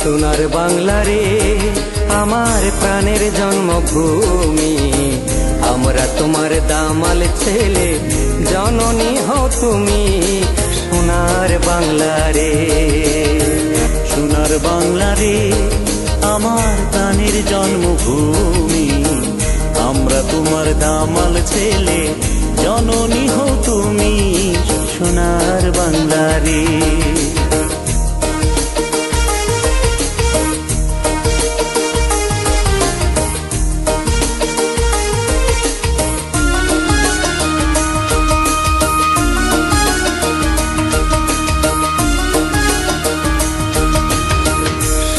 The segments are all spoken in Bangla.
সোনার বাংলা রে আমার প্রাণের জন্মভূমি, আমরা তোমার দামাল ছেলে, জননী হও তুমি সোনার বাংলা রে। সোনার বাংলা রে আমার প্রাণের জন্মভূমি, আমরা তোমার দামাল ছেলে, জননী হও তুমি সোনার বাংলা রে।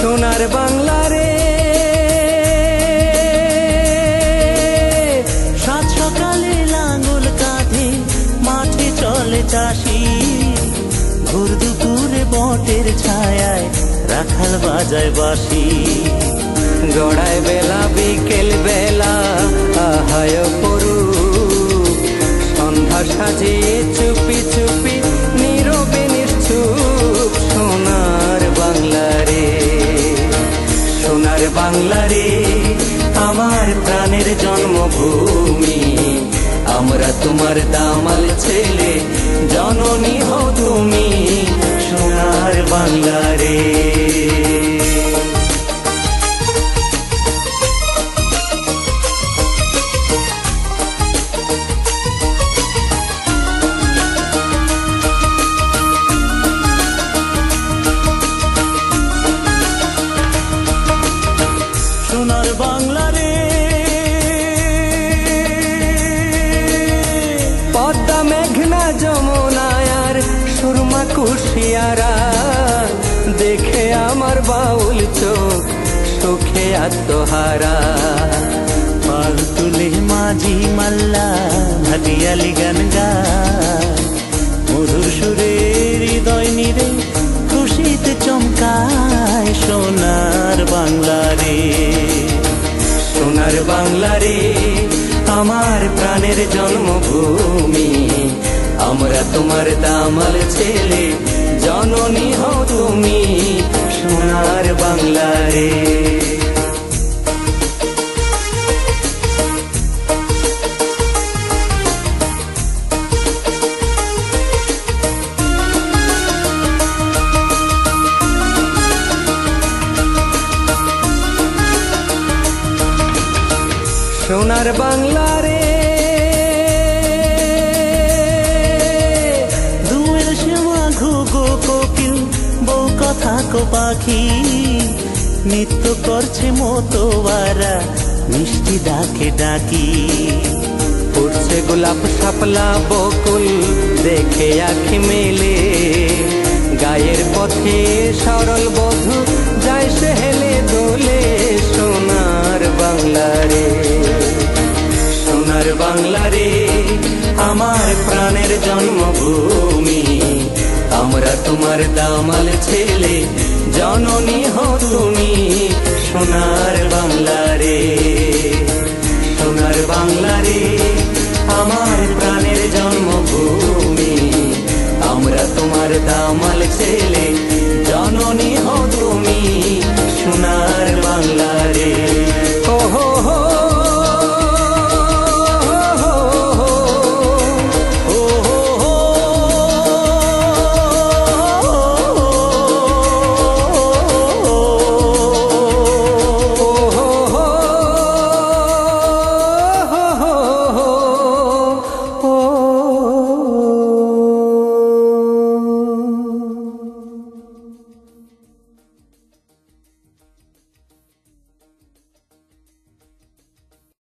সোনার বাংলা রে সাত সকালে লাঙ্গল কাঁধে মাঠে চলে চাষি, ভোর দুপুরে বটের ছায়ায় রাখাল বাজায় বাঁশি। গড়ায় বেলা বিকেল বেলা আহায় পরু, সন্ধ্যা সাজিয়ে চুপি চুপি নীরবে নিশ্চুপ সোনার বাংলা রে। সোনার বাংলা রে আমার প্রাণের জন্মভূমি, আমরা তোমার দামাল ছেলে, জননী হও তুমি সোনার বাংলা রে। সোনার বাংলা রে পদ্মা মেঘনা যমুনায় আর সুরমা কুশিয়ারা, দেখে আমার বাউল চোখ সুখে আত্মহারা। পাল তুলে মাঝি মাল্লা ভাটিয়ালি গান গায়, মধুর সুরে হৃদয় নিরে খুশিতে চমকায় সোনার বাংলা রে। সোনার বাংলা রে আমার প্রাণের জন্মভূমি, আমরা তোমার দামাল ছেলে, জননী হও তুমি সোনার বাংলা রে। সোনার বাংলা রে দুয়ের সেবা ঘুঘু কোকিল বউ কথা কো পাখি, নৃত্য করছে মতোয়ারা মিষ্টি ডাকে ডাকি। ফুটছে গোলাপ শাপলা বকুল দেখে আখি মেলে, গায়ের পথে সরল বধূ যায় সে হেলে দোলে সোনার বাংলা রে। সোনার বাংলা রে আমার প্রাণের জন্মভূমি, আমরা তোমার দামাল ছেলে, জননী হও তুমি সোনার বাংলা রে। সোনার বাংলা রে আমার প্রাণের জন্মভূমি, আমরা তোমার দামাল ছেলে, জননী হও